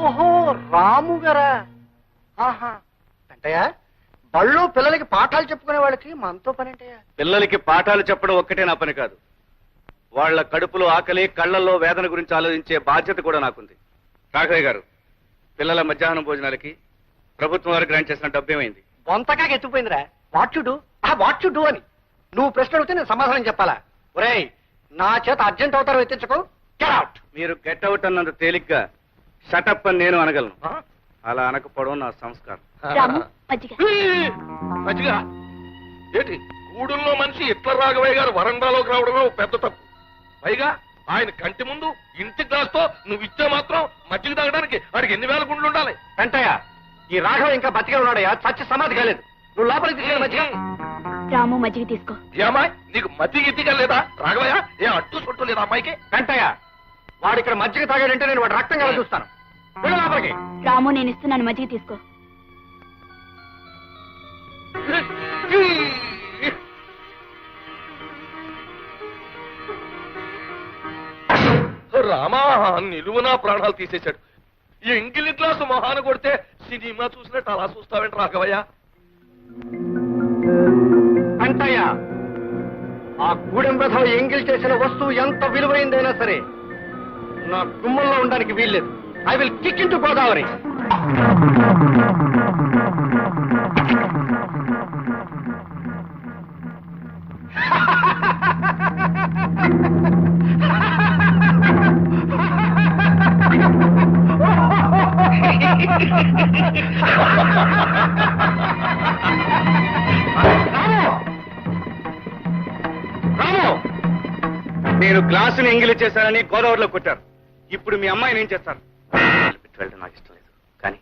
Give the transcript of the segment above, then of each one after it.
ఓహో రాము గారా? ఆహా. అంటయ్యా బళ్ళు పిల్లలకి పాఠాలు చెప్పుకునే వాళ్ళకి మనతో పని అంటయ్యా. పిల్లలకి పాఠాలు చెప్పడం ఒక్కటే నా పని కాదు, వాళ్ల కడుపులో ఆకలి కళ్లల్లో వేదన గురించి ఆలోచించే బాధ్యత కూడా నాకుంది. రాఘవయ్య గారు, పిల్లల మధ్యాహ్నం భోజనాలకి ప్రభుత్వం వారు గ్రాంట్ చేసిన డబ్బు ఏమైంది? బొంతగా ఎత్తుపోయిందిరా. వాట్ యు డూ అని నువ్వు ప్రశ్న అడిగితే నేను సమాధానం చెప్పాలా? ఒరేయ్, నా చేత అర్జెంట్ అవుతారో ఎత్తించకు. Get out. మీరు గెట్ అవుట్ అన్నంత తేలిగ్గా షటప్ అని నేను అనగలను. అలా అనకపోవడం నా సంస్కారం. మజ్జిగ ఏంటి? గూడుల్లో మనిషి ఇట్ల రాఘవయ్య గారు వరండాలోకి రావడమే పెద్ద తప్పు. పైగా ఆయన కంటి ముందు ఇంటి గ్లాస్తో నువ్వు ఇచ్చే మాత్రం మజ్జిగ తాగడానికి వాడికి ఎన్ని వేల గుండ్లు ఉండాలి? వెంటయ్య, ఈ రాఘవ ఇంకా బతికే ఉన్నాడయ్యా, చచ్చి సమాధి కాలేదు. నువ్వు లోపలికి తీసుకెళ్ళి మజ్జిగ. రాము మజ్జిగ తీసుకో. ఏమాయ్, నీకు మజ్జిగ ఇద్దిగా లేదా? రాఘవయ్య ఏ అట్టు చుట్టూ లేదా అమ్మాయికి? వెంటయ్య, వాడు ఇక్కడ మజ్జిగ తాగాడంటే నేను వాడు రక్తం కదా చూస్తాను. వెళ్ళు లోపలికి. రాము నేను ఇస్తున్నాను, మజ్జిగ తీసుకో. రామా, నిలువునా ప్రాణాలు తీసేశాడు. ఈ ఎంగిలి గ్లాసు మొహాన కొడితే సినిమా చూసినట్టు అలా చూస్తావేంటి రాఘవయ్య? అంటయ్య, ఆ గూడెం రథం ఎంగిల్ చేసిన వస్తువు ఎంత విలువైందైనా సరే నా గుమ్మంలో ఉండడానికి వీల్లేదు. I will kick in to Godavari. నేను గ్లాసుని ఎంగిలి చేశానని గోదావరిలో కొట్టారు. ఇప్పుడు మీ అమ్మాయిని ఏం చేస్తారు? వెళ్ళడం నాకు ఇష్టం లేదు, కానీ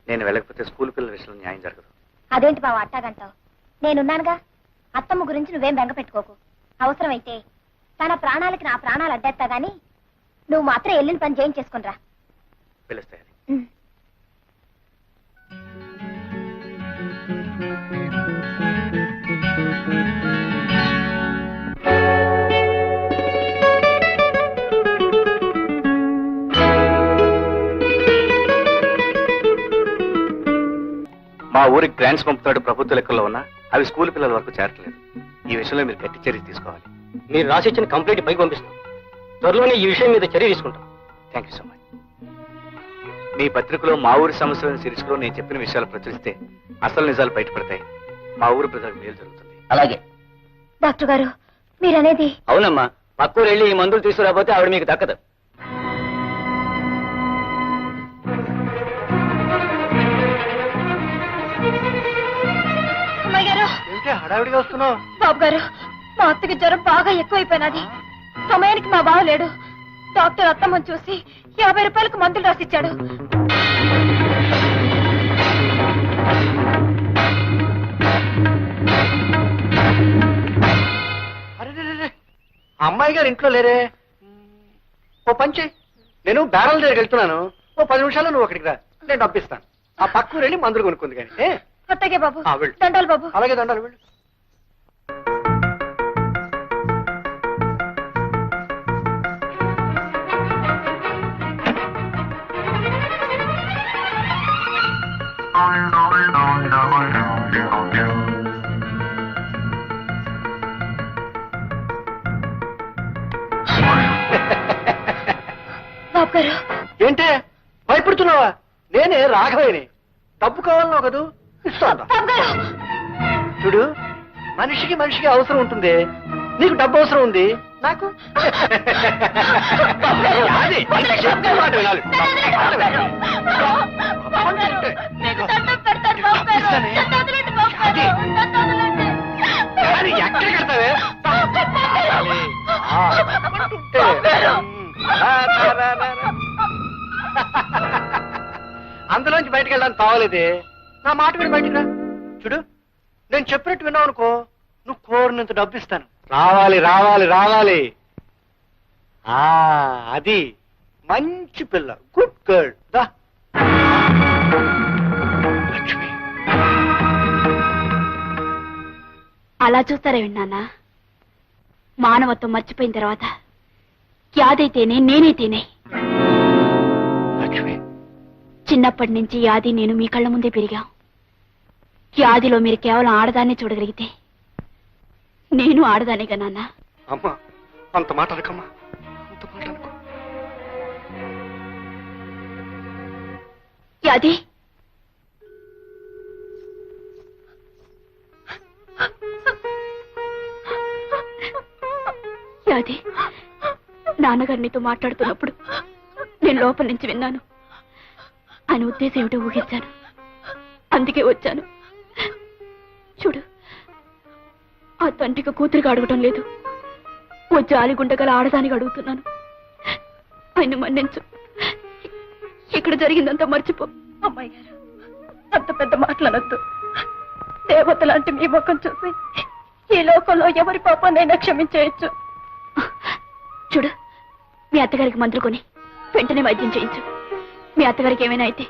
నేను వెళ్ళకపోతే స్కూల్ పిల్లల విషయంలో న్యాయం జరగదు. అదేంటి బావ అట్టాగంటావు? నేనున్నానుగా. అత్తమ్మ గురించి నువ్వేం బెంగ పెట్టుకోకు. అవసరమైతే తన ప్రాణాలకి నా ప్రాణాలు అడ్డేస్తా గాని నువ్వు మాత్రం వెళ్ళిన పని చేయించేసుకునిరా. పిలుస్తాయని మా ఊరికి గ్రాంట్స్ పంపుతాడు ప్రభుత్వ లెక్కల్లో ఉన్నా అవి స్కూల్ పిల్లల వరకు చేరట్లేదు. ఈ విషయంలో మీరు గట్టి చర్య తీసుకోవాలి. మీరు రాసిచ్చిన కంప్లైంట్ పైకి పంపిస్తాం. త్వరలోనే ఈ విషయం మీద చర్య తీసుకుంటాం. Thank you so much. మీ పత్రికలో మా ఊరి సమస్యలను శీర్షికలో నేను చెప్పిన విషయాలు ప్రచురిస్తే అసలు నిజాలు బయటపడతాయి. మా ఊరు ప్రజలకు మేలు జరుగుతుంది. అలాగే డాక్టర్ గారు, మీరనేది? అవునమ్మా, పక్కూరు వెళ్ళి ఈ మందులు తీసుకురాబోతే ఆవిడ మీకు దక్కదు. అమ్మాయి గారు, హడావిడిగా వస్తున్నావు? బాబు గారు, మా అత్తకి జ్వరం బాగా ఎక్కువైపోయినది. సమయానికి మా బావ లేడు. డాక్టర్ అత్తమ్మని చూసి 50 రూపాయలకు మందులు రాసిచ్చాడు. అరే, అమ్మాయి గారు ఇంట్లో లేరే? ఓ పంచి, నేను బ్యారల్ దగ్గరికి వెళ్తున్నాను. ఓ 10 నిమిషాల్లో నువ్వు అక్కడికి రా, నేను డబ్బిస్తాను. ఆ పక్కూరు వెళ్ళి మందులు కొనుక్కుంది కానీ. అత్తగే బాబు. వెళ్ళు. దండాలు బాబు. అలాగే దండాలు, వెళ్ళు. బాబు గారు, ఏంటే భయపడుతున్నావా? నేనే రాఘవేని. డబ్బు కావాలన్నావు కదూ, ఇస్తాను. బాబు గారు, చూడు, మనిషికి మనిషికి అవసరం ఉంటుంది. నీకు డబ్బు అవసరం ఉంది, నాకు ఎక్కడ కడతావే? అందులోంచి బయటకు వెళ్ళడానికి తావలేదే. నా మాట విని బయటకు రా. చూడు, నేను చెప్పినట్టు విన్నావు అనుకో, నువ్వు కోరినంత డబ్బు ఇస్తాను. రావాలి రావాలి రావాలి. అది మంచి పిల్ల, గుడ్ గర్ల్. దా లక్ష్మి. అలా చూస్తారేమిటి నాన్న? మానవత్వం మర్చిపోయిన తర్వాత యాదైతేనే నేనైతేనే. లక్ష్మి, చిన్నప్పటి నుంచి యాది నేను మీ కళ్ళ ముందే పెరిగాం. యాదిలో మీరు కేవలం ఆడదాన్ని చూడగలిగితే నేను ఆడదానేగా నాన్న. అమ్మా అంత మాట అనకమ్మా, అంత మాట అనుకో. యాది, యాది, నాన్నగారు నీతో మాట్లాడుతున్నప్పుడు నేను లోపల నుంచి విన్నాను. ఆయన ఉద్దేశం ఏమిటో ఊహించాను, అందుకే వచ్చాను. చూడు, ఆ తండ్రికి కూతురికి అడగటం లేదు, ఓ జాలిగుండగల ఆడదానికి అడుగుతున్నాను. ఆయన మన్నించు, ఇక్కడ జరిగిందంతా మర్చిపో. అమ్మాయి గారు, అంత పెద్ద మాట్లాడద్దు. దేవత లాంటి మీ ముఖం చూసి ఈ లోకంలో ఎవరి పాపాన్నైనా క్షమించేయచ్చు. చూడు, మీ అత్తగారికి మందులు కొని వెంటనే వైద్యం చేయించు. మీ అత్తగారికి ఏమైనా అయితే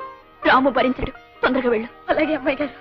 రాము భరించడు. తొందరగా వెళ్ళు. అలాగే అమ్మాయి గారు.